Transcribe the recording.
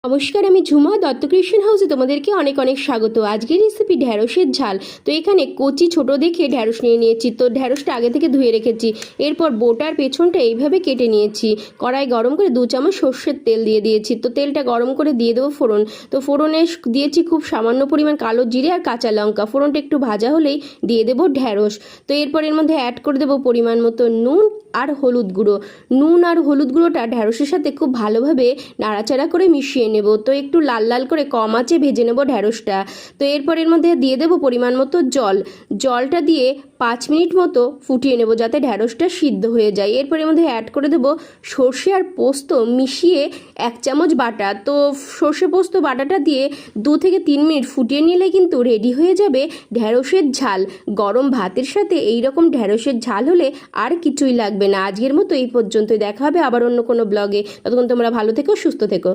নমস্কার, আমি ঝুমা দত্ত ক্রিয়েশন হাউসে তোমাদেরকে অনেক অনেক স্বাগত। আজকের রেসিপি ঢ্যাঁড়সের ঝাল। তো এখানে কচি ছোট দেখে ঢ্যাঁড়স নিয়ে নিয়েছি। তো ঢ্যাঁড়সটা আগে থেকে ধুয়ে রেখেছি। এরপর বোটার পেছনটা এইভাবে কেটে নিয়েছি। কড়াই গরম করে 2 চামচ সর্ষের তেল দিয়ে দিয়েছি। তো তেলটা গরম করে দিয়ে দেবো ফোড়ন। তো ফোড়নে দিয়েছি খুব সামান্য পরিমাণ কালো জিরে আর কাঁচা লঙ্কা। ফোড়নটা একটু ভাজা হলেই দিয়ে দেবো ঢ্যাঁড়স। তো এরপর এর মধ্যে অ্যাড করে দেবো পরিমাণ মতো নুন আর হলুদ গুঁড়ো। নুন আর হলুদ গুঁড়োটা ঢ্যাঁড়সের সাথে খুব ভালোভাবে নাড়াচাড়া করে মিশিয়ে নেব। তো একটু লাল লাল করে কম আঁচে ভেজে নেব ঢ্যাঁড়সটা। তো এরপর এর মধ্যে দিয়ে দেবো পরিমাণ মতো জলটা দিয়ে 5 মিনিট মতো ফুটিয়ে নেব যাতে ঢ্যাঁড়সটা সিদ্ধ হয়ে যায়। এরপর এর মধ্যে অ্যাড করে দেবো সর্ষে আর পোস্ত মিশিয়ে 1 চামচ বাটা। তো সর্ষে পোস্ত বাটাটা দিয়ে 2 থেকে 3 মিনিট ফুটিয়ে নিলে কিন্তু রেডি হয়ে যাবে ঢ্যাঁড়সের ঝাল। গরম ভাতের সাথে এই রকম ঢ্যাঁড়সের ঝাল হলে আর কিছুই লাগবে না। আজকের মতো এই পর্যন্তই, দেখা হবে আবার অন্য কোনো ব্লগে। ততক্ষণ তোমরা ভালো থেকো, সুস্থ থেকো।